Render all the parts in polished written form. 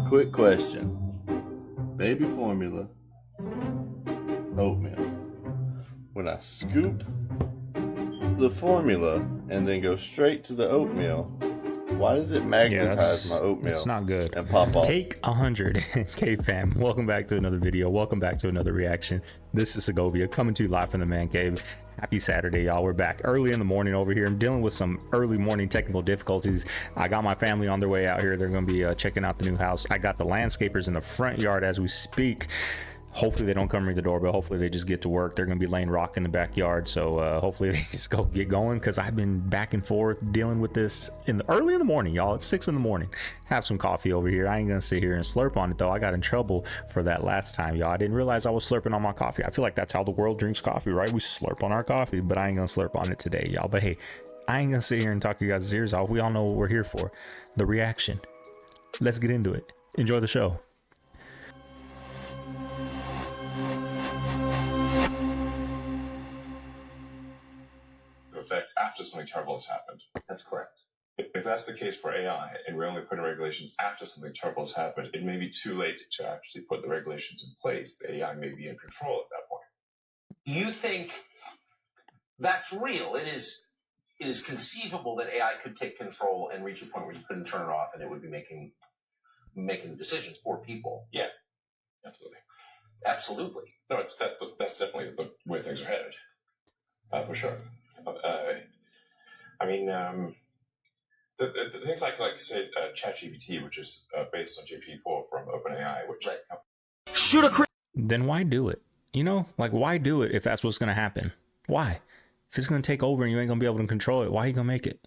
Quick question. Baby formula, oatmeal. When I scoop the formula and then go straight to the oatmeal, why does it magnetize my oatmeal? It's not good. And pop off. Take 100. CaveFam, welcome back to another video. Welcome back to another reaction. This is Segovia coming to you live from the man cave. Happy Saturday, y'all. We're back early in the morning over here. I'm dealing with some early morning technical difficulties. I got my family on their way out here. They're going to be checking out the new house. I got the landscapers in the front yard as we speak. Hopefully they don't come ring the doorbell. Hopefully they just get to work. They're going to be laying rock in the backyard. So hopefully they just go get going, because I've been back and forth dealing with this early in the morning, y'all. It's 6 in the morning. Have some coffee over here. I ain't going to sit here and slurp on it, though. I got in trouble for that last time, y'all. I didn't realize I was slurping on my coffee. I feel like that's how the world drinks coffee, right? We slurp on our coffee, but I ain't going to slurp on it today, y'all. But hey, I ain't going to sit here and talk you guys' ears off. We all know what we're here for. The reaction. Let's get into it. Enjoy the show. Effect after something terrible has happened. That's correct. If that's the case for AI, and we're only putting regulations after something terrible has happened, it may be too late to actually put the regulations in place. The AI may be in control at that point. You think that's real? It is conceivable that AI could take control and reach a point where you couldn't turn it off, and it would be making decisions for people. Yeah, absolutely. Absolutely. No, that's definitely the way things are headed, for sure. I mean, the things like say ChatGPT, which is based on GPT-4 from OpenAI, which right. Then why do it? You know, like, why do it if that's what's going to happen? Why? If it's going to take over and you ain't going to be able to control it, why are you going to make it?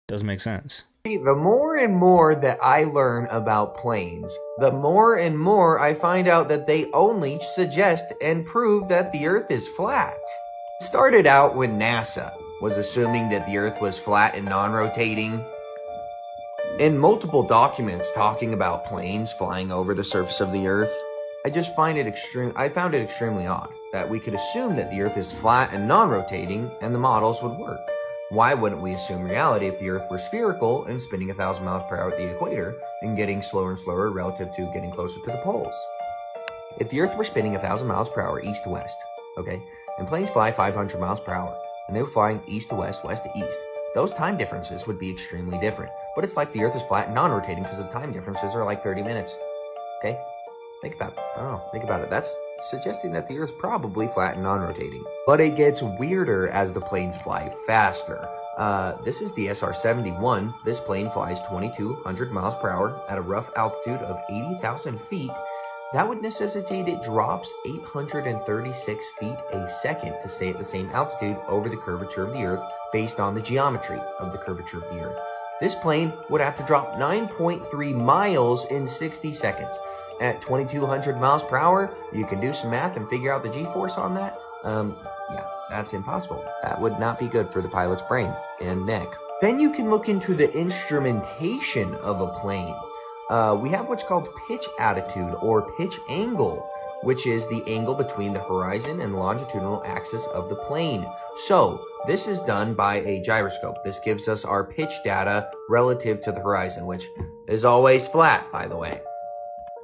Doesn't make sense. The more and more that I learn about planes, the more and more I find out that they only suggest and prove that the Earth is flat. It started out when NASA was assuming that the Earth was flat and non-rotating. In multiple documents talking about planes flying over the surface of the Earth, I found it extremely odd that we could assume that the Earth is flat and non-rotating and the models would work. Why wouldn't we assume reality if the Earth were spherical and spinning 1,000 miles per hour at the equator and getting slower and slower relative to getting closer to the poles? If the Earth were spinning 1,000 miles per hour east to west, okay, and planes fly 500 miles per hour, and they were flying east to west, west to east, those time differences would be extremely different. But it's like the Earth is flat and non-rotating because the time differences are like 30 minutes. Okay? Think about it. I don't know. Think about it. That's suggesting that the Earth's probably flat and non-rotating. But it gets weirder as the planes fly faster. This is the SR-71. This plane flies 2,200 miles per hour at a rough altitude of 80,000 feet. That would necessitate it drops 836 feet a second to stay at the same altitude over the curvature of the Earth based on the geometry of the curvature of the Earth. This plane would have to drop 9.3 miles in 60 seconds. At 2,200 miles per hour, you can do some math and figure out the G-force on that. Yeah, that's impossible. That would not be good for the pilot's brain and neck. Then you can look into the instrumentation of a plane. We have what's called pitch attitude or pitch angle, which is the angle between the horizon and longitudinal axis of the plane. So this is done by a gyroscope. This gives us our pitch data relative to the horizon, which is always flat, by the way.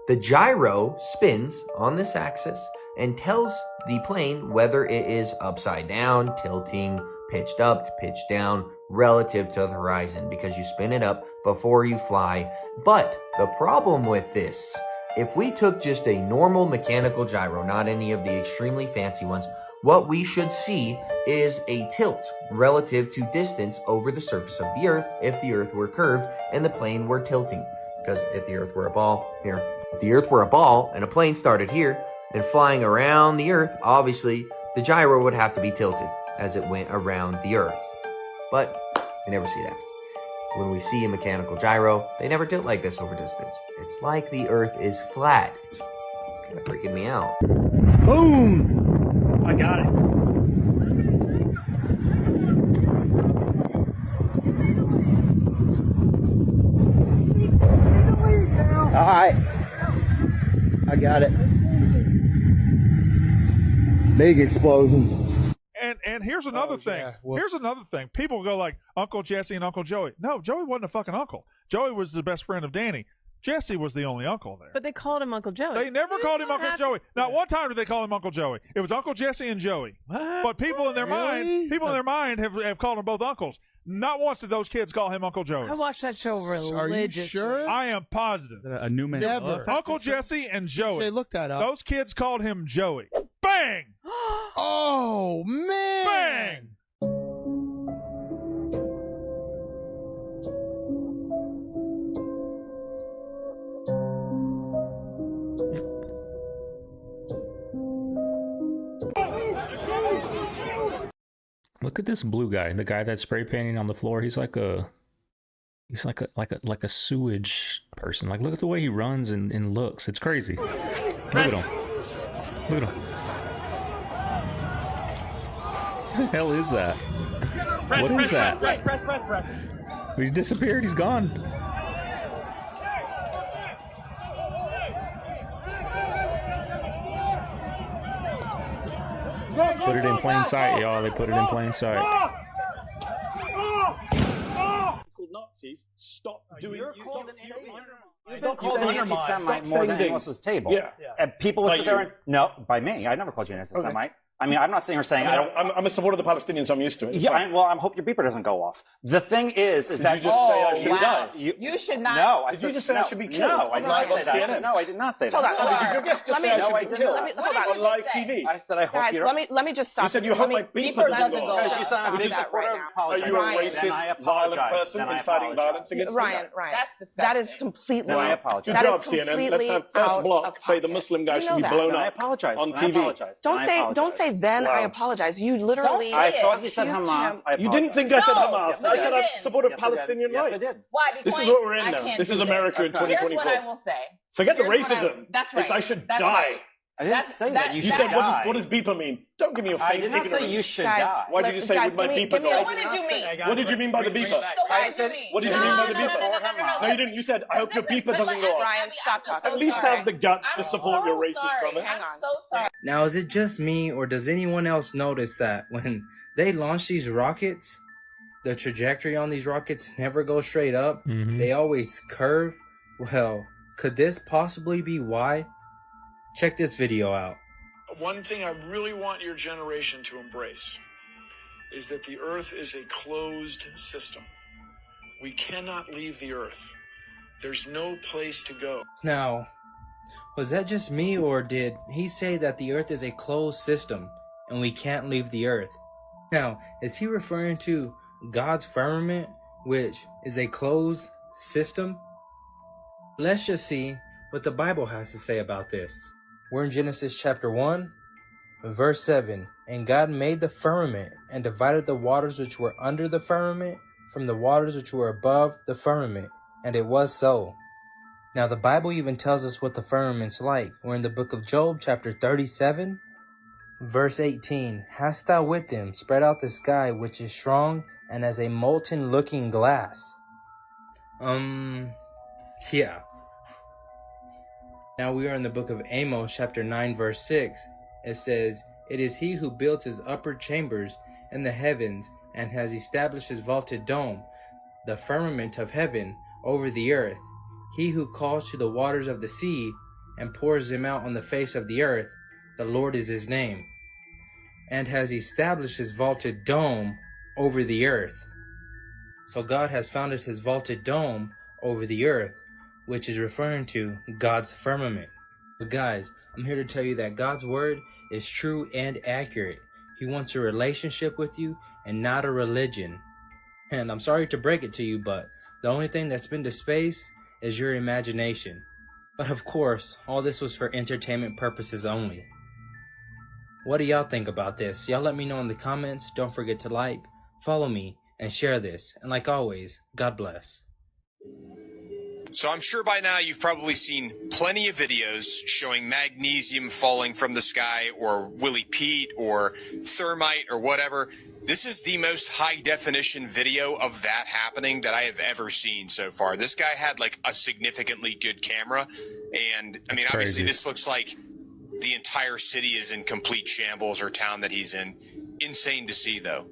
The gyro spins on this axis and tells the plane whether it is upside down, tilting, pitched up, pitched down, relative to the horizon, because you spin it up before you fly. But the problem with this, if we took just a normal mechanical gyro, not any of the extremely fancy ones, what we should see is a tilt relative to distance over the surface of the Earth if the Earth were curved and the plane were tilting. Because if the Earth were a ball, here, if the Earth were a ball and a plane started here and flying around the Earth, obviously the gyro would have to be tilted as it went around the Earth. But we never see that. When we see a mechanical gyro, they never tilt like this over distance. It's like the Earth is flat. It's kind of freaking me out. Boom! I got it. All right. I got it. Big explosions. And here's another thing. Yeah. Well, here's another thing. People go like Uncle Jesse and Uncle Joey. No, Joey wasn't a fucking uncle. Joey was the best friend of Danny. Jesse was the only uncle there. But they called him Uncle Joey. They never called him Uncle Joey. Not one time did they call him Uncle Joey. It was Uncle Jesse and Joey. What? But people in their Really? mind have called them both uncles. Not once did those kids call him Uncle Joey. I watched that show religiously. Are you sure? I am positive. A new man. Never. Uncle Jesse and Joey. They looked that up. Those kids called him Joey. Bang! Oh, man. Bang! Look at this blue guy, the guy that's spray painting on the floor. He's like a sewage person. Like, look at the way he runs and looks. It's crazy. Look at him. Look at him. What the hell is that? What is that? Press. He's disappeared. He's gone. Put it in plain sight, y'all. They put it in plain sight. Nazis, stop doing. Stop called an anti-Semite more than anyone else's table. Yeah. And people would sit there and no, by me. I never called you an anti-Semite. I mean, I'm not sitting here saying I don't. I'm a supporter of the Palestinians. So I'm used to it. Yeah, I hope your beeper doesn't go off. The thing is that you just say I should die? You should not. No, I Did you just say I should be killed? No, I did not say that. I said, no, I did not say that. Hold on. Did your guest just say I should be killed? On live TV. I said I hope Guys, you're. let me just stop. You said you hope my beeper doesn't go off. Because you sound like a big supporter. Are you a racist, violent person inciting violence against me? Ryan, That's disgusting. that is completely. No, I apologize. That Good is job, CNN. completely Let's have first out block of say the pocket. Muslim guy You should know be that. blown I up apologize. on I TV. apologize. Don't say then I Wow. apologize. You literally. I thought he said Hamas. I You didn't think I said Hamas. No, I you said I didn't. supported Yes, I did. Palestinian Yes, I rights. did. Why? This is what we're in now. This is America in 2024. Here's what I will say. Forget the Here's what racism. That's right. It's I should That's die. right. I didn't say that. You You should said, die. what does beeper mean? Don't give me your I fake did not say ignorance. you should Guys, die. Why did you say guys, with my give me- beeper give me go? a- What did you mean? What did you mean by the beeper? So why did you mean? What did you mean by the beeper? No, No, you didn't. You said, I hope your beeper doesn't go off. Ryan, stop talking. At least have the guts to support your racist comment. Hang on. I'm so sorry. Now, is it just me, or does anyone else notice that when they launch these rockets, the trajectory on these rockets never goes straight up? They always curve. Well, could this possibly be why? Check this video out. One thing I really want your generation to embrace is that the Earth is a closed system. We cannot leave the Earth. There's no place to go. Now, was that just me, or did he say that the Earth is a closed system and we can't leave the Earth? Now, is he referring to God's firmament, which is a closed system? Let's just see what the Bible has to say about this. We're in Genesis chapter 1, verse 7. And God made the firmament and divided the waters which were under the firmament from the waters which were above the firmament. And it was so. Now the Bible even tells us what the firmament's like. We're in the book of Job chapter 37, verse 18. Hast thou with them spread out the sky which is strong and as a molten looking glass? Yeah. Now we are in the book of Amos chapter 9 verse 6. It says, It is he who builds his upper chambers in the heavens and has established his vaulted dome, the firmament of heaven over the earth. He who calls to the waters of the sea and pours them out on the face of the earth, the Lord is his name, and has established his vaulted dome over the earth. So God has founded his vaulted dome over the earth, which is referring to God's firmament. But guys, I'm here to tell you that God's word is true and accurate. He wants a relationship with you and not a religion. And I'm sorry to break it to you, but the only thing that's been to space is your imagination. But of course, all this was for entertainment purposes only. What do y'all think about this? Y'all let me know in the comments. Don't forget to like, follow me, and share this. And like always, God bless. So I'm sure by now you've probably seen plenty of videos showing magnesium falling from the sky, or Willie Pete, or thermite, or whatever. This is the most high definition video of that happening that I have ever seen so far. This guy had like a significantly good camera, and I mean, obviously this looks like the entire city is in complete shambles, or town that he's in. Insane to see though.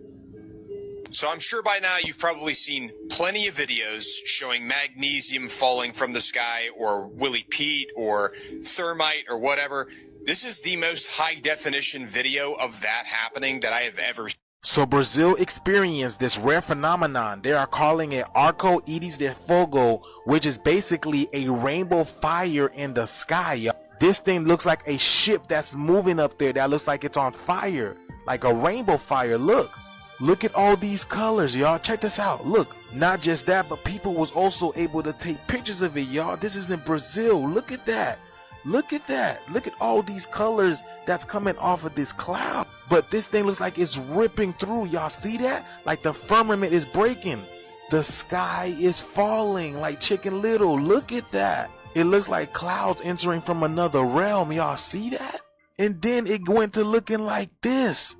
So I'm sure by now you've probably seen plenty of videos showing magnesium falling from the sky, or Willie Pete, or thermite, or whatever. This is the most high definition video of that happening that I have ever seen. So Brazil experienced this rare phenomenon. They are calling it Arco-Íris de Fogo, which is basically a rainbow fire in the sky, y'all. This thing looks like a ship that's moving up there that looks like it's on fire, like a rainbow fire. Look at all these colors, y'all. Check this out. Look, not just that, but people was also able to take pictures of it, y'all. This is in Brazil. Look at that. Look at that. Look at all these colors that's coming off of this cloud. But this thing looks like it's ripping through. Y'all see that? Like the firmament is breaking. The sky is falling like Chicken Little. Look at that. It looks like clouds entering from another realm. Y'all see that? And then it went to looking like this.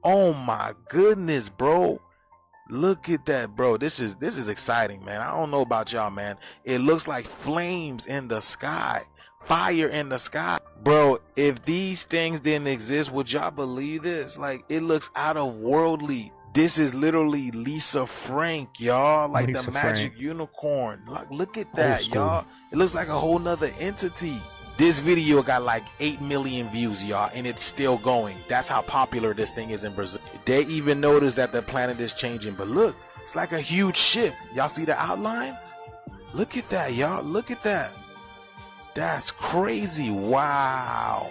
Oh my goodness, bro. Look at that, bro. This is exciting, man. I don't know about y'all, man. It looks like flames in the sky. Fire in the sky. Bro, if these things didn't exist, would y'all believe this? Like, it looks out of worldly. This is literally Lisa Frank, y'all. Like Lisa the magic Frank. Unicorn. Like, look at that, y'all. It looks like a whole nother entity. This video got like 8 million views, y'all, and it's still going. That's how popular this thing is in Brazil. They even noticed that the planet is changing. But look, it's like a huge ship. Y'all see the outline? Look at that, y'all. Look at that. That's crazy. Wow.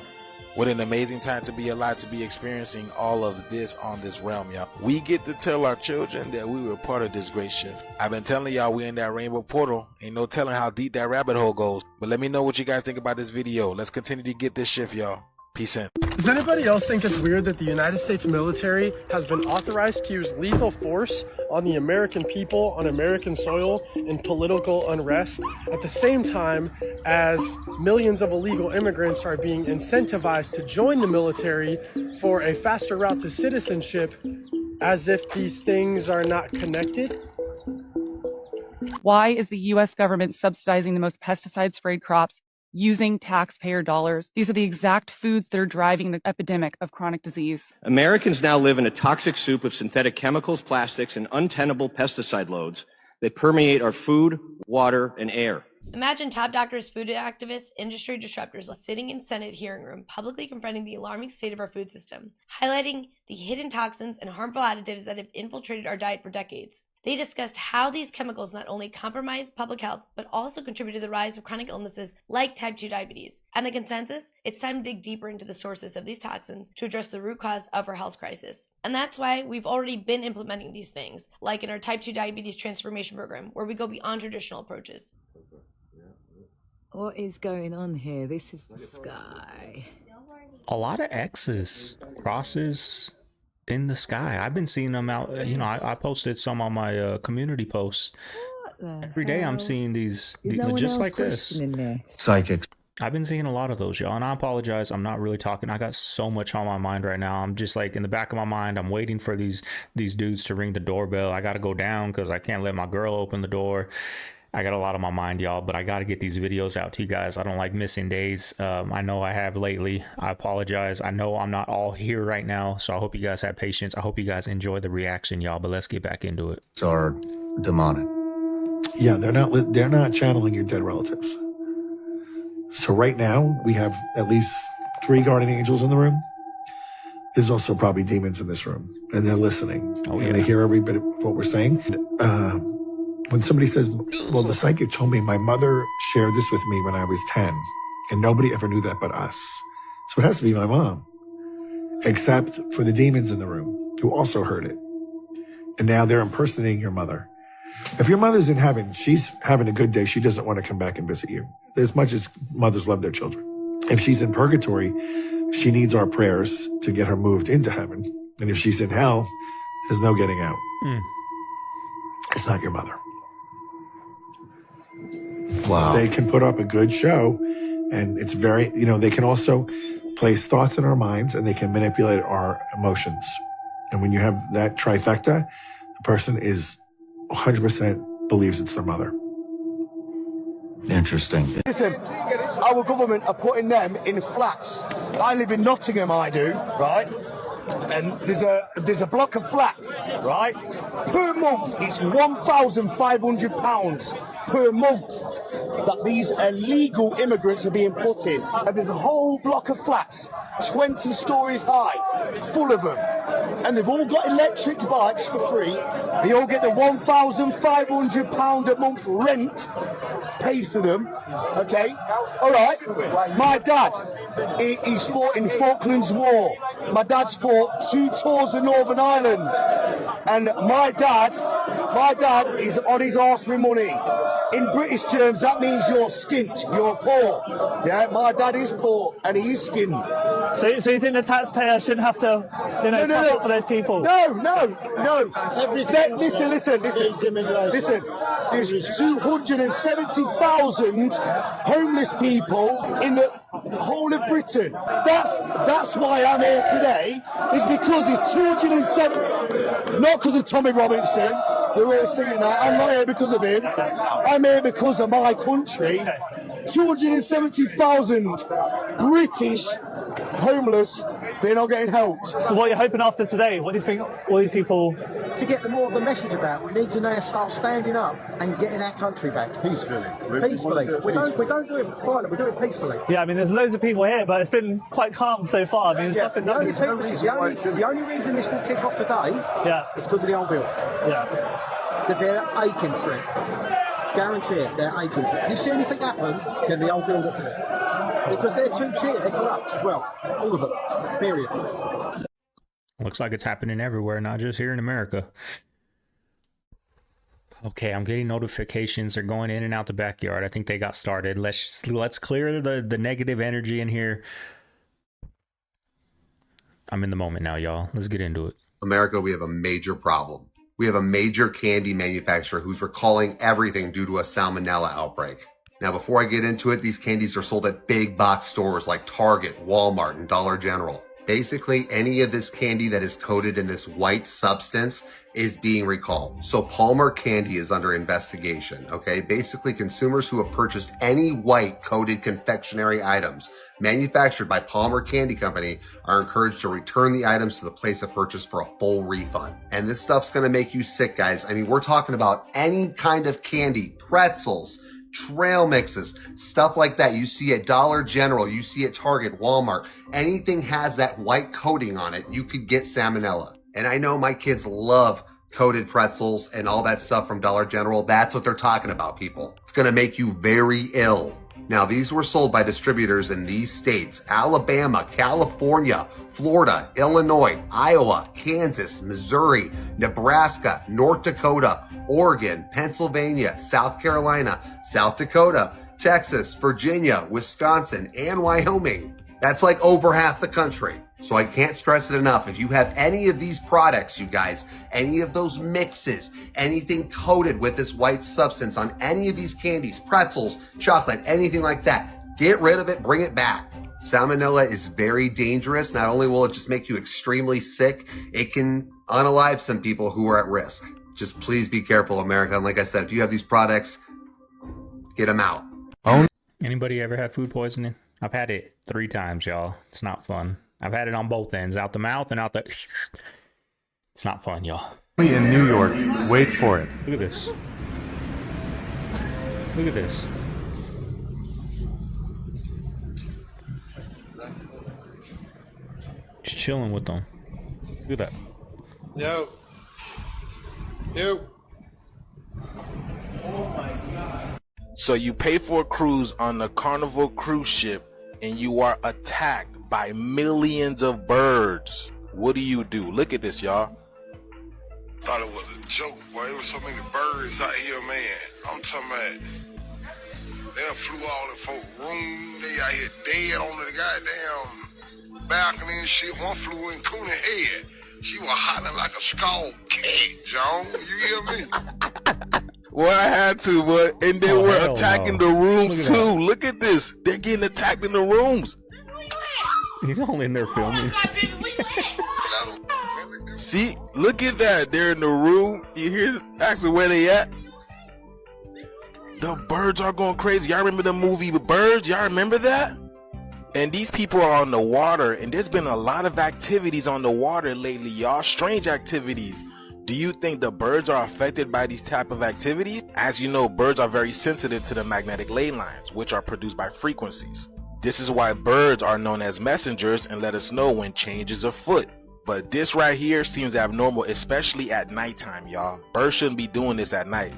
What an amazing time to be alive, to be experiencing all of this on this realm, y'all. We get to tell our children that we were part of this great shift. I've been telling y'all we in that rainbow portal. Ain't no telling how deep that rabbit hole goes. But let me know what you guys think about this video. Let's continue to get this shift, y'all. Peace in. Does anybody else think it's weird that the United States military has been authorized to use lethal force on the American people on American soil in political unrest at the same time as millions of illegal immigrants are being incentivized to join the military for a faster route to citizenship, as if these things are not connected? Why is the U.S. government subsidizing the most pesticide-sprayed crops using taxpayer dollars? These are the exact foods that are driving the epidemic of chronic disease. Americans now live in a toxic soup of synthetic chemicals, plastics, and untenable pesticide loads that permeate our food, water, and air. Imagine top doctors, food activists, industry disruptors sitting in Senate hearing room, publicly confronting the alarming state of our food system, highlighting the hidden toxins and harmful additives that have infiltrated our diet for decades. They discussed how these chemicals not only compromise public health, but also contribute to the rise of chronic illnesses like type 2 diabetes. And the consensus? It's time to dig deeper into the sources of these toxins to address the root cause of our health crisis. And that's why we've already been implementing these things, like in our type 2 diabetes transformation program, where we go beyond traditional approaches. What is going on here? This is the sky. A lot of X's, crosses in the sky. I've been seeing them out. You know, I posted some on my community posts. Every day I'm seeing these just like this. Psychics. I've been seeing a lot of those, y'all, and I apologize. I'm not really talking. I got so much on my mind right now. I'm just like in the back of my mind, I'm waiting for these dudes to ring the doorbell. I got to go down because I can't let my girl open the door. I got a lot on my mind, y'all, but I got to get these videos out to you guys. I don't like missing days. I know I have lately. I apologize. I know I'm not all here right now, so I hope you guys have patience. I hope you guys enjoy the reaction, y'all, but let's get back into it. Are demonic. Yeah, they're not channeling your dead relatives. So right now, we have at least 3 guardian angels in the room. There's also probably demons in this room, and they're listening. Oh, and they hear every bit of what we're saying. When somebody says, well, the psychic told me my mother shared this with me when I was 10, and nobody ever knew that but us. So it has to be my mom, except for the demons in the room who also heard it. And now they're impersonating your mother. If your mother's in heaven, she's having a good day. She doesn't want to come back and visit you, as much as mothers love their children. If she's in purgatory, she needs our prayers to get her moved into heaven. And if she's in hell, there's no getting out. It's not your mother. Wow. They can put up a good show, and it's very, they can also place thoughts in our minds, and they can manipulate our emotions. And when you have that trifecta, the person is 100% believes it's their mother. Interesting. Listen, our government are putting them in flats. I live in Nottingham, I do, right? and there's a block of flats, right? Per month, it's £1,500 per month that these illegal immigrants are being put in. And there's a whole block of flats, 20 stories high, full of them. And they've all got electric bikes for free. They all get the £1,500 a month rent paid for them. Okay? All right. My dad, he's fought in the Falklands War. My dad's fought 2 tours of Northern Ireland. And my dad is on his arse with money. In British terms, that means you're skint, you're poor. Yeah, my dad is poor and he is skint. So you think the taxpayer shouldn't have to, top up for those people? No. Listen. There's 270,000 homeless people in the whole of Britain. That's why I'm here today. Is because there's 270. Not because of Tommy Robinson. They're all singing that. I'm not here because of him. I'm here because of my country. 270,000 British homeless, they're not getting helped. So what are you hoping after today? What do you think all these people... To get more of the message about, we need to now start standing up and getting our country back. Peacefully. We don't do it violently, we do it peacefully. Yeah, I mean, there's loads of people here, but it's been quite calm so far. I mean, the only reason this will kick off today is because of the old bill. Yeah. Because they're aching for it. Guarantee it, they're aching for it. If you see anything happen, then the old bill will appear. Because they're too cheap, they're corrupt as well. All of them. Period. Looks like it's happening everywhere, not just here in America. Okay, I'm getting notifications. They're going in and out the backyard. I think they got started. Let's clear the negative energy in here. I'm in the moment now, y'all. Let's get into it. America, we have a major problem. We have a major candy manufacturer who's recalling everything due to a salmonella outbreak. Now, before I get into it, these candies are sold at big box stores like Target, Walmart, and Dollar General. Basically, any of this candy that is coated in this white substance is being recalled. So Palmer Candy is under investigation, okay? Basically, consumers who have purchased any white coated confectionery items manufactured by Palmer Candy Company are encouraged to return the items to the place of purchase for a full refund. And this stuff's gonna make you sick, guys. I mean, we're talking about any kind of candy, pretzels, trail mixes, stuff like that. You see at Dollar General, you see at Target, Walmart, anything has that white coating on it, you could get salmonella. And I know my kids love coated pretzels and all that stuff from Dollar General. That's what they're talking about, people. It's gonna make you very ill. Now, these were sold by distributors in these states: Alabama, California, Florida, Illinois, Iowa, Kansas, Missouri, Nebraska, North Dakota, Oregon, Pennsylvania, South Carolina, South Dakota, Texas, Virginia, Wisconsin, and Wyoming. That's like over half the country. So I can't stress it enough. If you have any of these products, you guys, any of those mixes, anything coated with this white substance on any of these candies, pretzels, chocolate, anything like that, get rid of it, bring it back. Salmonella is very dangerous. Not only will it just make you extremely sick, it can unalive some people who are at risk. Just please be careful, America. And like I said, if you have these products, get them out. Anybody ever had food poisoning? I've had it 3 times, y'all. It's not fun. I've had it on both ends, out the mouth and out the... It's not fun, y'all. In New York, wait for it. Look at this. Look at this. Just chilling with them. Look at that. No. So you pay for a cruise on the Carnival cruise ship and you are attacked by millions of birds. What do? Look at this, y'all. Thought it was a joke, boy. There was so many birds out here, man. I'm talking about they flew all in folk room. They out here dead on the goddamn balcony and shit. One flew in Cooney head. She was hollering like a scald cat, John. You hear me? Well, I had to, but and they were attacking the rooms too. Look at this. They're getting attacked in the rooms. He's only in there filming. See, look at that. They're in the room. You hear asking where they at? The birds are going crazy. Y'all remember the movie Birds? Y'all remember that? And these people are on the water, and there's been a lot of activities on the water lately, y'all. Strange activities. Do you think the birds are affected by these type of activities? As you know, birds are very sensitive to the magnetic ley lines, which are produced by frequencies. This is why birds are known as messengers and let us know when change is afoot. But this right here seems abnormal, especially at nighttime, y'all. Birds shouldn't be doing this at night.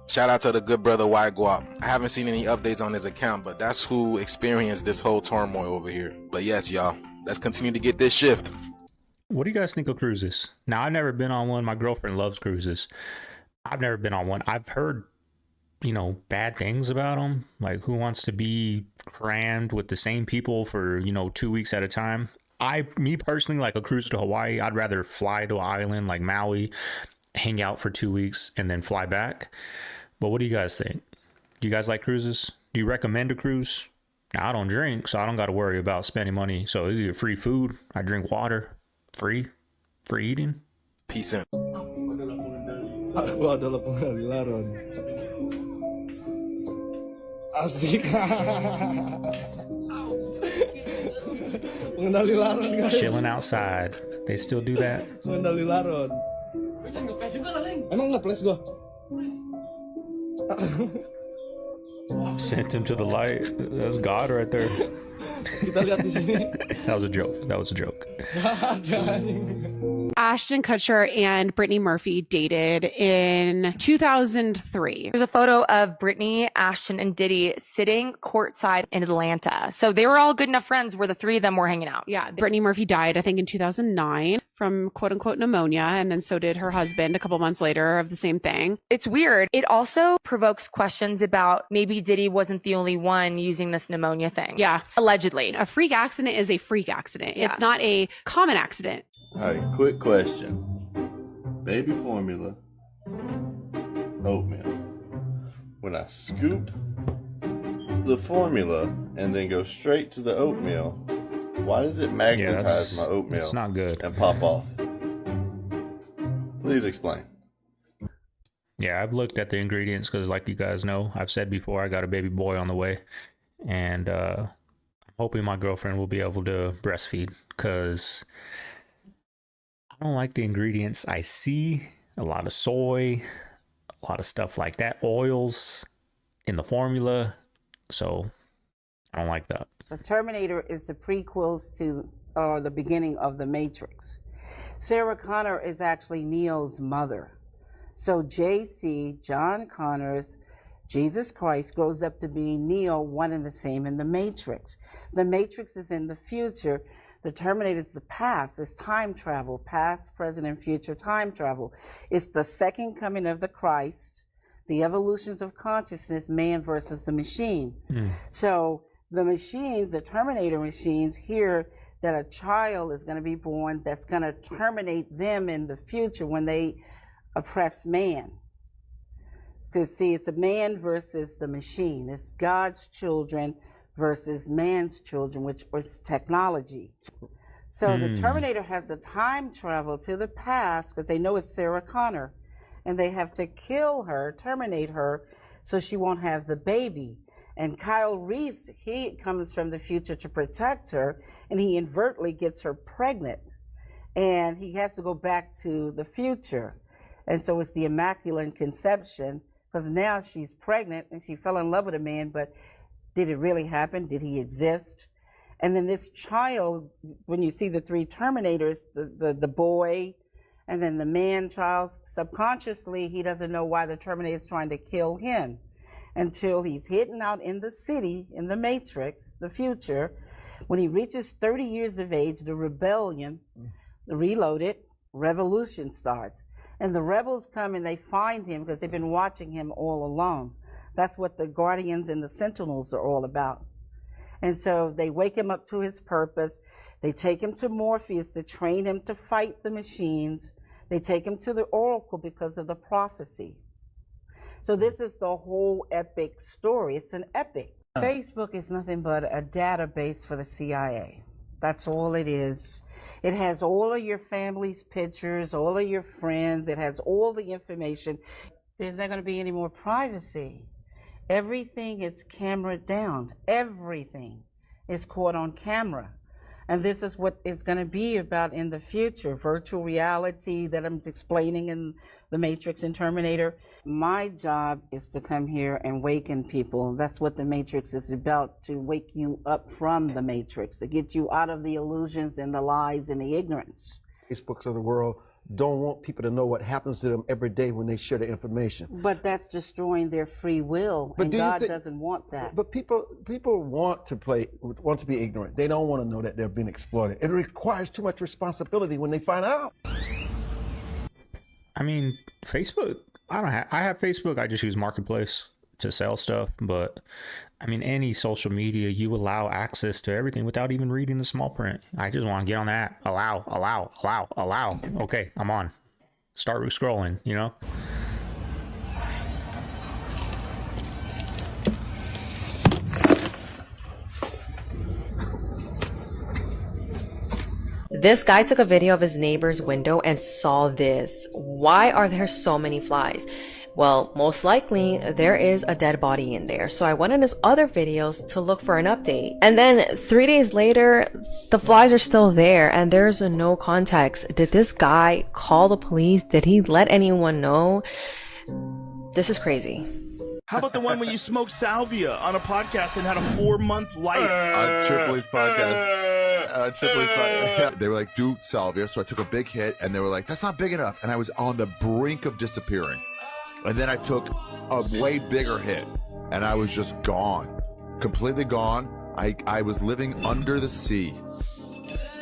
Shout out to the good brother Guap. I haven't seen any updates on his account, but that's who experienced this whole turmoil over here. But yes, y'all, let's continue to get this shift. What do you guys think of cruises? Now, I've never been on one. My girlfriend loves cruises. I've never been on one. I've heard, bad things about them. Like, who wants to be crammed with the same people for, 2 weeks at a time? Me personally, like a cruise to Hawaii, I'd rather fly to an island like Maui, hang out for 2 weeks, and then fly back. But what do you guys think? Do you guys like cruises? Do you recommend a cruise? Now, I don't drink, so I don't got to worry about spending money. So it's either free food, I drink water, free eating. Peace in. Aku adalah pengadilan. Asik. Pengendali laron, guys. Chilling outside. They still do that? Pengendali laron. Emang ngeples gua? Sent him to the light. That's God right there. Kita lihat di sini. That was a joke. Ashton Kutcher and Brittany Murphy dated in 2003. There's a photo of Brittany, Ashton, and Diddy sitting courtside in Atlanta. So they were all good enough friends where the three of them were hanging out. Yeah, Brittany Murphy died, I think, in 2009 from quote unquote pneumonia. And then so did her husband a couple months later of the same thing. It's weird. It also provokes questions about maybe Diddy wasn't the only one using this pneumonia thing. Yeah. Allegedly. A freak accident is a freak accident. Yeah. It's not a common accident. All right, quick question. Baby formula, oatmeal. When I scoop the formula and then go straight to the oatmeal, why does it magnetize my oatmeal? It's not good. And pop off? Please explain. Yeah, I've looked at the ingredients because, like you guys know, I've said before, I got a baby boy on the way. And I'm hoping my girlfriend will be able to breastfeed because I don't like the ingredients I see. A lot of soy, a lot of stuff like that, oils in the formula. So I don't like that. The Terminator is the prequels to the beginning of The Matrix. Sarah Connor is actually Neo's mother. So JC, John Connor's Jesus Christ, grows up to be Neo, one and the same in The Matrix. The Matrix is in the future. The Terminator is the past. It's time travel, past, present, and future time travel. It's the second coming of the Christ, the evolutions of consciousness, man versus the machine. So the machines, the Terminator machines, hear that a child is going to be born that's going to terminate them in the future when they oppress man. Because see, it's a man versus the machine. It's God's children versus man's children, which was technology. So the Terminator has to time travel to the past because they know it's Sarah Connor, and they have to kill her, terminate her, so she won't have the baby. And Kyle Reese, he comes from the future to protect her, and he inadvertently gets her pregnant. And he has to go back to the future. And so it's the Immaculate Conception, because now she's pregnant, and she fell in love with a man, but did it really happen? Did he exist? And then this child, when you see the three Terminators, the boy, and then the man child, subconsciously, he doesn't know why the Terminator is trying to kill him until he's hidden out in the city, in the Matrix, the future. When he reaches 30 years of age, the rebellion, the reloaded, revolution starts. And the rebels come and they find him because they've been watching him all along. That's what the Guardians and the Sentinels are all about. And so they wake him up to his purpose. They take him to Morpheus to train him to fight the machines. They take him to the Oracle because of the prophecy. So this is the whole epic story. It's an epic. Facebook is nothing but a database for the CIA. That's all it is. It has all of your family's pictures, all of your friends. It has all the information. There's not going to be any more privacy. Everything is cameraed down. Everything. is caught on camera. And this is what it's going to be about in the future, virtual reality that I'm explaining in The Matrix and Terminator. My job is to come here and waken people. That's what The Matrix is about, to wake you up from The Matrix, to get you out of the illusions and the lies and the ignorance. Facebooks of the world don't want people to know what happens to them every day when they share the information. But that's destroying their free will, and God doesn't want that. But people want to be ignorant. They don't want to know that they're being exploited. It requires too much responsibility when they find out. I mean, Facebook, I have Facebook. I just use Marketplace to sell stuff. But I mean, any social media, you allow access to everything without even reading the small print. I just want to get on that. Allow. Okay, I'm on. Start scrolling, you know? This guy took a video of his neighbor's window and saw this. Why are there so many flies? Well, most likely there is a dead body in there. So I went in his other videos to look for an update. And then 3 days later, the flies are still there and there's no context. Did this guy call the police? Did he let anyone know? This is crazy. How about the one when you smoked salvia on a podcast and had a 4-month life? On Tripoli's podcast. They were like, do salvia. So I took a big hit and they were like, that's not big enough. And I was on the brink of disappearing. And then I took a way bigger hit and I was just gone, completely gone. I was living under the sea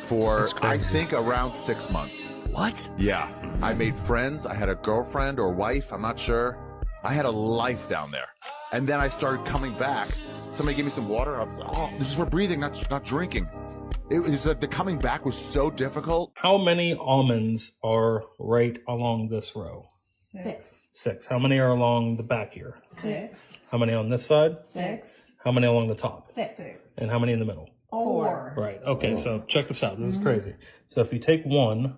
for, I think, around 6 months. What? Yeah. I made friends. I had a girlfriend or wife. I'm not sure. I had a life down there. And then I started coming back. Somebody gave me some water. I was like, oh, this is for breathing, not drinking. It was like the coming back was so difficult. How many almonds are right along this row? 6. 6. How many are along the back here? 6. How many on this side? 6. How many along the top? 6. And how many in the middle? 4. Right. Okay, so check this out. This is crazy. So if you take one,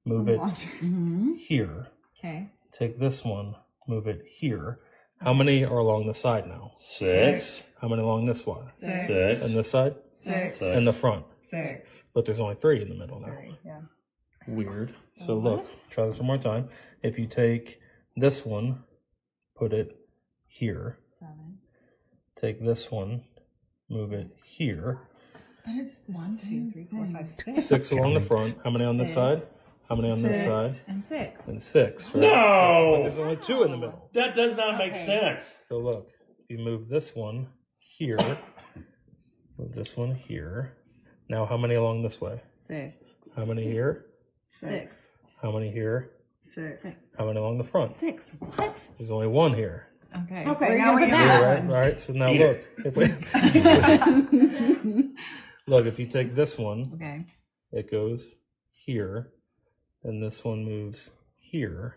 move it here. Okay. Take this one, move it here. How many are along the side now? 6. How many along this one? 6. And this side? 6. And the front? 6. But there's only 3 in the middle now. Yeah. Weird. So look, try this one more time. If you take this one, put it here. 7. Take this one, move it here. But it's 1, 2, 3, 4, 5, 6. 6 along the front. How many on this side? How many on this side? And 6. And 6. Right? No! But there's only 2 in the middle. That does not make sense. So look, if you move this one here, move this one here. Now how many along this way? 6. How many here? 6. How many here? 6. How many along the front? 6. What? There's only 1 here. Okay. Okay, now we have All right, so now Eat look. Look, if you take this one, Okay. it goes here, and this one moves here.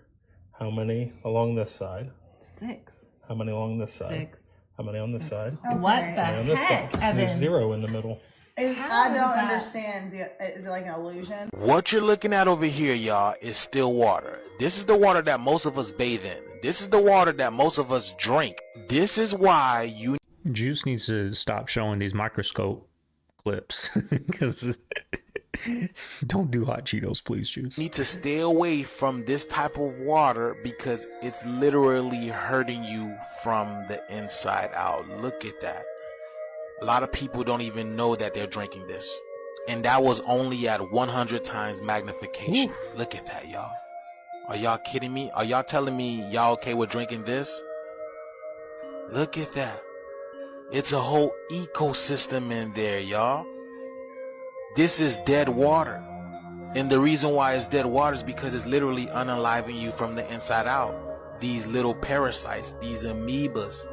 How many along this side? 6. How many along this side? 6. How many on this side? What Okay. the How many on this heck, side? Evan? There's 0 in the middle. I don't understand. Is it like an illusion? What you're looking at over here, y'all, is still water. This is the water that most of us bathe in. This is the water that most of us drink. This is why you... Juice needs to stop showing these microscope clips because don't do hot Cheetos, please, Juice. need to stay away from this type of water because it's literally hurting you from the inside out. Look at that. A lot of people don't even know that they're drinking this. And that was only at 100 times magnification. Look at that, y'all. Are y'all kidding me? Are y'all telling me y'all okay with drinking this? Look at that. It's a whole ecosystem in there, y'all. This is dead water. And the reason why it's dead water is because it's literally unaliving you from the inside out. These little parasites, these amoebas,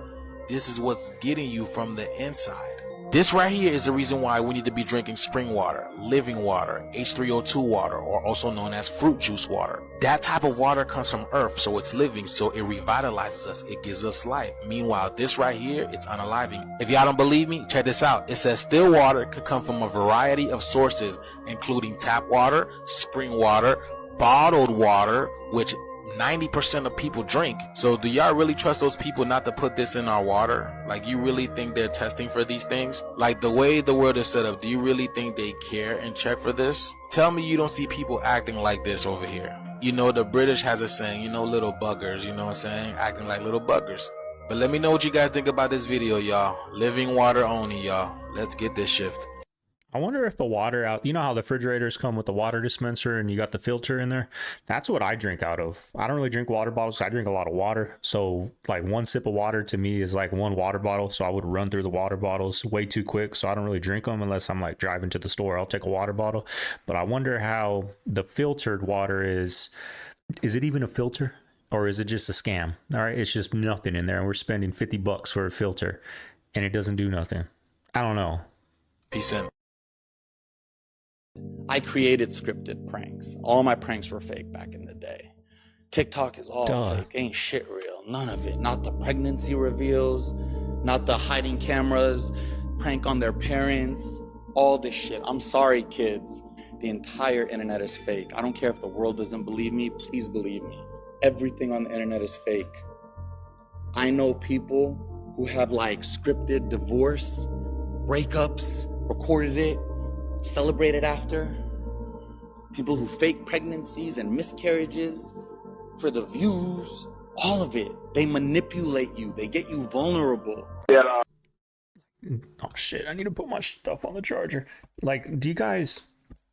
this is what's getting you from the inside. This right here is the reason why we need to be drinking spring water, living water, H3O2 water, or also known as fruit juice water. That type of water comes from earth, so it's living, so it revitalizes us, it gives us life. Meanwhile, this right here, it's unaliving. If y'all don't believe me, check this out. It says still water could come from a variety of sources, including tap water, spring water, bottled water, which 90% of people drink. So do y'all really trust those people not to put this in our water? Like, you really think they're testing for these things? Like, the way the world is set up, do you really think they care and check for this? Tell me you don't see people acting like this over here. You know, the British has a saying, you know, little buggers, you know what I'm saying? Acting like little buggers. But let me know what you guys think about this video, y'all. Living water only, y'all. Let's get this shift. I wonder if the water out, you know how the refrigerators come with the water dispenser and you got the filter in there? That's what I drink out of. I don't really drink water bottles. I drink a lot of water. So like one sip of water to me is like one water bottle. So I would run through the water bottles way too quick. So I don't really drink them unless I'm like driving to the store. I'll take a water bottle. But I wonder how the filtered water is it even a filter? Or is it just a scam? All right, it's just nothing in there. And we're spending $50 for a filter and it doesn't do nothing. I don't know. Peace in. I created scripted pranks. All my pranks were fake back in the day. TikTok is all fake. Ain't shit real. None of it. Not the pregnancy reveals, not the hiding cameras, prank on their parents, all this shit. I'm sorry, kids. The entire internet is fake. I don't care if the world doesn't believe me. Please believe me. Everything on the internet is fake. I know people who have like scripted divorce, breakups, recorded it, celebrated after. People who fake pregnancies and miscarriages for the views, all of it. They manipulate you. They get you vulnerable. Oh shit, I need to put my stuff on the charger. Like, do you guys,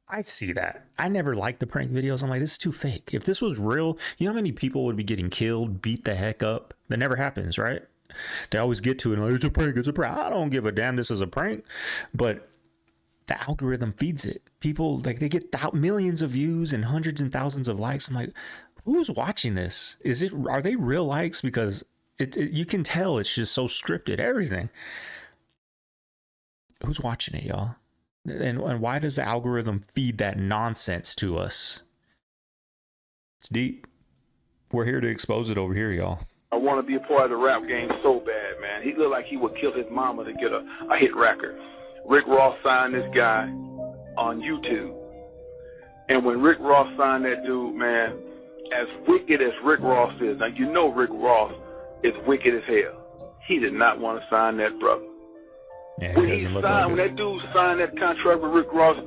I see that. I never liked the prank videos. I'm like, this is too fake. If this was real, you know how many people would be getting killed, beat the heck up? That never happens, right? They always get to it and like, it's a prank, it's a prank. I don't give a damn, this is a prank. But the algorithm feeds it. People, like, they get millions of views and hundreds and thousands of likes. I'm like, who's watching this? Are they real likes? Because you can tell it's just so scripted, everything. Who's watching it, y'all? And why does the algorithm feed that nonsense to us? It's deep. We're here to expose it over here, y'all. I want to be a part of the rap game so bad, man. He looked like he would kill his mama to get a hit record. Rick Ross signed this guy on YouTube. And when Rick Ross signed that dude, man, as wicked as Rick Ross is, now you know Rick Ross is wicked as hell. He did not want to sign that brother. Yeah, when that dude signed that contract with Rick Ross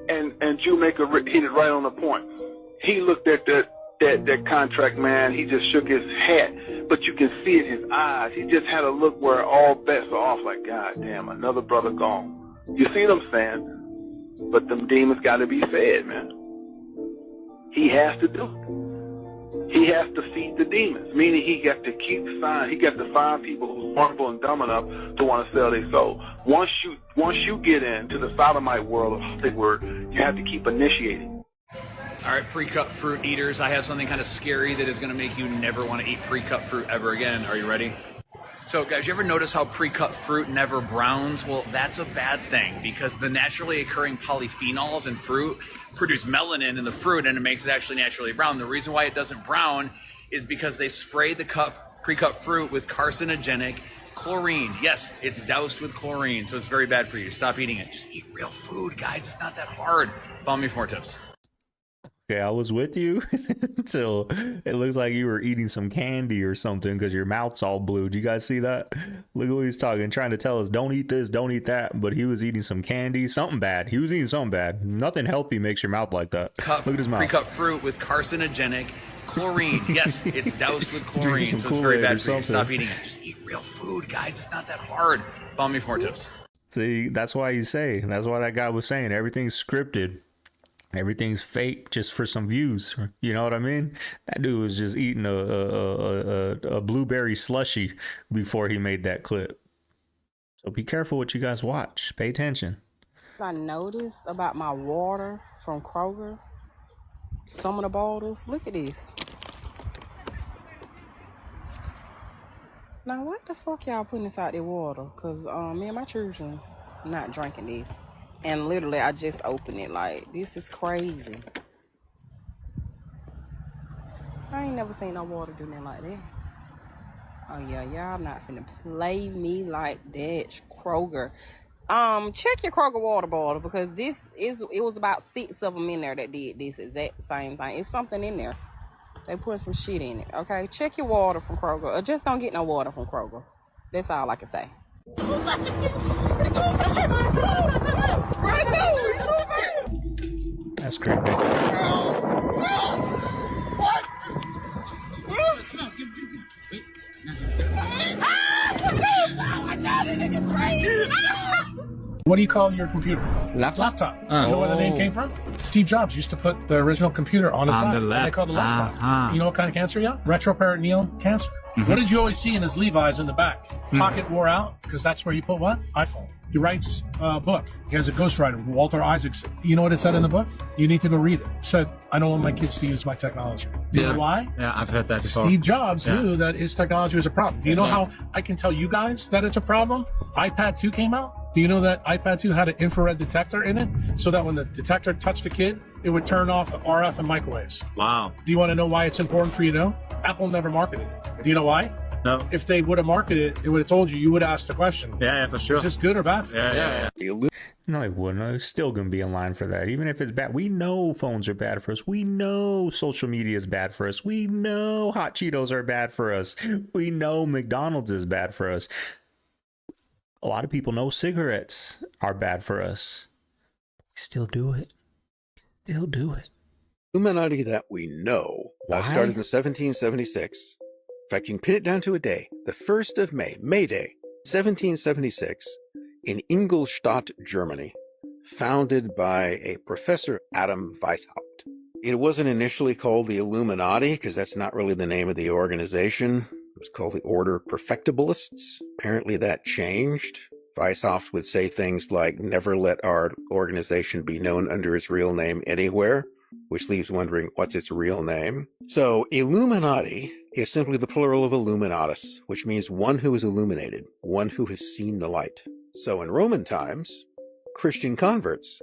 and Shoemaker hit it right on the point. He looked at that contract, man. He just shook his head, but you can see it in his eyes. He just had a look where all bets are off. Like, God damn, another brother gone. You see what I'm saying? But them demons got to be fed, man. He has to do it. He has to feed the demons, meaning he got to keep signing. He got to find people who's vulnerable and dumb enough to want to sell their soul. Once you get into the sodomite world of Hollywood, you have to keep initiating. All right, pre-cut fruit eaters, I have something kind of scary that is going to make you never want to eat pre-cut fruit ever again. Are you ready? So guys, you ever notice how pre-cut fruit never browns? Well, that's a bad thing because the naturally occurring polyphenols in fruit produce melanin in the fruit and it makes it actually naturally brown. The reason why it doesn't brown is because they spray the pre-cut fruit with carcinogenic chlorine. Yes, it's doused with chlorine, so it's very bad for you. Stop eating it. Just eat real food, guys. It's not that hard. Follow me for more tips. Okay, I was with you until it looks like you were eating some candy or something because your mouth's all blue. Do you guys see that? Look at what he's talking, trying to tell us, don't eat this, don't eat that. But he was eating some candy, something bad. He was eating something bad. Nothing healthy makes your mouth like that. Look at his mouth. Pre-cut fruit with carcinogenic chlorine. Yes, it's doused with chlorine, so it's very bad for you. Stop eating it. Just eat real food, guys. It's not that hard. Follow me for more tips. See, that's why that's why that guy was saying everything's scripted. Everything's fake just for some views. You know what I mean? That dude was just eating a blueberry slushie before he made that clip. So be careful what you guys watch. Pay attention. I noticed about my water from Kroger, some of the bottles, look at this. Now what the fuck y'all putting inside the water? Cause me and my children not drinking this. And literally, I just opened it. Like, this is crazy. I ain't never seen no water do nothing like that. Oh, yeah, y'all not finna play me like that, Kroger. Check your Kroger water bottle because it was about 6 of them in there that did this exact same thing. It's something in there. They put some shit in it, okay? Check your water from Kroger, or just don't get no water from Kroger. That's all I can say. That's creepy. What do you call your computer? Laptop. You know where the name came from? Steve Jobs used to put the original computer on his lap. And they called it the laptop. You know what kind of cancer, yeah? Retroperitoneal cancer. What did you always see in his Levi's in the back? Pocket wore out, because that's where you put what? iPhone. He writes a book. He has a ghostwriter, Walter Isaacson. You know what it said in the book? You need to go read it. It said, I don't want my kids to use my technology. Do you know why? Yeah, I've heard that before. Steve Jobs knew that his technology was a problem. Do you know how I can tell you guys that it's a problem? iPad 2 came out. Do you know that iPad 2 had an infrared detector in it? So that when the detector touched a kid, it would turn off the RF and microwaves. Wow. Do you want to know why it's important for you to know? Apple never marketed it. Do you know why? No. If they would have marketed it, it would have told you. You would have asked the question. Yeah, for sure. Is this good or bad for you? Yeah. No, it wouldn't. It's still going to be in line for that. Even if it's bad. We know phones are bad for us. We know social media is bad for us. We know hot Cheetos are bad for us. We know McDonald's is bad for us. A lot of people know cigarettes are bad for us. We still do it. Still do it. Illuminati that we know started in 1776. In fact, you can pin it down to a day, the 1st of May, May Day, 1776, in Ingolstadt, Germany, founded by a Professor Adam Weishaupt. It wasn't initially called the Illuminati, because that's not really the name of the organization. It was called the Order Perfectibilists. Apparently that changed. Weishaupt would say things like, never let our organization be known under its real name anywhere, which leaves wondering what's its real name. So Illuminati is simply the plural of illuminatus, which means one who is illuminated, one who has seen the light. So in Roman times, Christian converts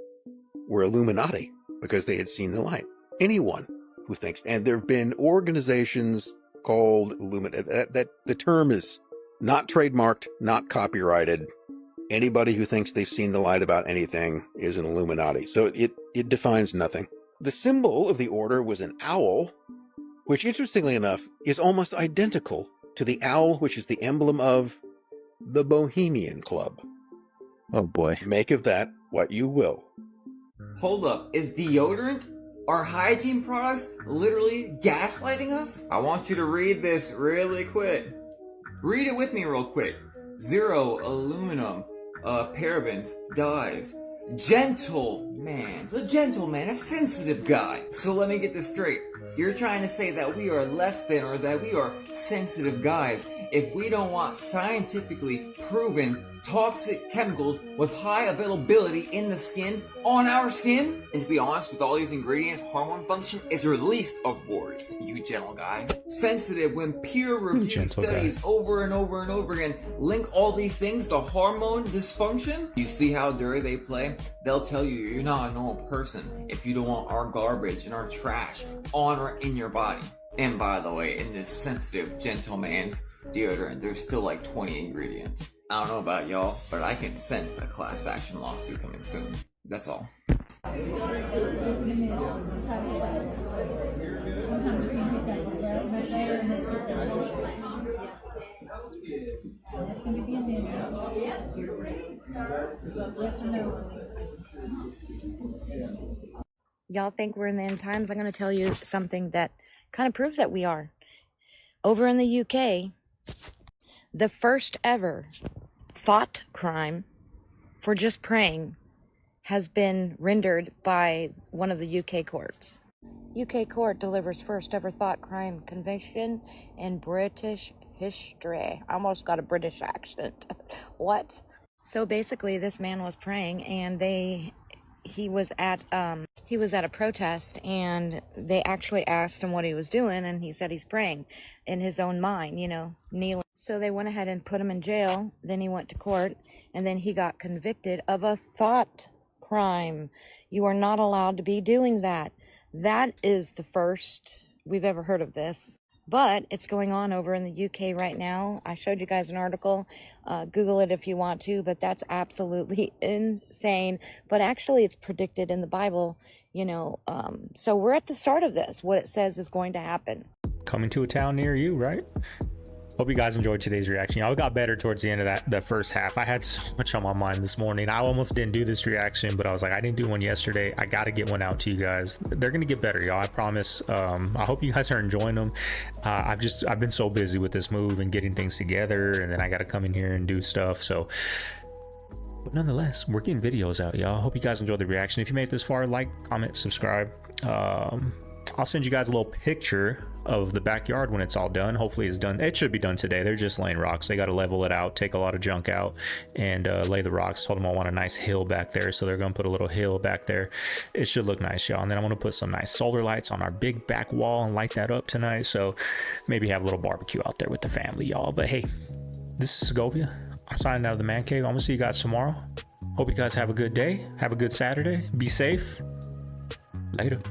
were Illuminati because they had seen the light. Anyone who thinks, and there have been organizations called Illuminati, that the term is not trademarked, not copyrighted. Anybody who thinks they've seen the light about anything is an Illuminati. So it defines nothing. The symbol of the order was an owl, which interestingly enough is almost identical to the owl which is the emblem of the Bohemian Club. Oh boy. Make of that what you will. Hold up, is deodorant or hygiene products literally gaslighting us? I want you to read this really quick. Read it with me real quick. 0 aluminum, parabens, dyes. Gentleman. A gentleman, a sensitive guy. So let me get this straight. You're trying to say that we are less than, or that we are sensitive guys if we don't want scientifically proven toxic chemicals with high availability in the skin on our skin? And to be honest, with all these ingredients, hormone function is released upwards, you gentle guy. Sensitive when peer-reviewed studies over and over and over again link all these things to hormone dysfunction. You see how dirty they play? They'll tell you you're not a normal person if you don't want our garbage and our trash on or in your body. And by the way, in this sensitive gentleman's deodorant, there's still like 20 ingredients. I don't know about y'all, but I can sense a class action lawsuit coming soon. That's all. Y'all think we're in the end times? I'm going to tell you something that kind of proves that we are. Over in the UK, the first ever thought crime for just praying has been rendered by one of the UK courts. UK court delivers first ever thought crime conviction in British history. I almost got a British accent. What? So basically this man was praying, and he was at a protest, and they actually asked him what he was doing, and he said he's praying in his own mind, kneeling. So they went ahead and put him in jail. Then he went to court, and then he got convicted of a thought crime. You are not allowed to be doing that. That is the first we've ever heard of this. But it's going on over in the UK right now. I showed you guys an article. Google it if you want to, but that's absolutely insane. But actually, it's predicted in the Bible You know, so we're at the start of this, what it says is going to happen. Coming to a town near you, right? Hope you guys enjoyed today's reaction. Y'all got better towards the end of the first half. I had so much on my mind this morning. I almost didn't do this reaction, but I was like, I didn't do one yesterday. I got to get one out to you guys. They're gonna get better, y'all. I promise. I hope you guys are enjoying them. I've been so busy with this move and getting things together, and then I got to come in here and do stuff. So, but nonetheless, we're getting videos out, y'all. Hope you guys enjoyed the reaction. If you made it this far, like, comment, subscribe. I'll send you guys a little picture of the backyard when it's all done. Hopefully it's done. It should be done today. They're just laying rocks. They got to level it out, take a lot of junk out, and lay the rocks. Told them I want a nice hill back there, so they're gonna put a little hill back there. It should look nice, y'all. And then I want to put some nice solar lights on our big back wall and light that up tonight. So maybe have a little barbecue out there with the family, y'all. But hey, this is Segovia. I'm signing out of the man cave. I'm gonna see you guys tomorrow. Hope you guys have a good day. Have a good Saturday. Be safe. Later.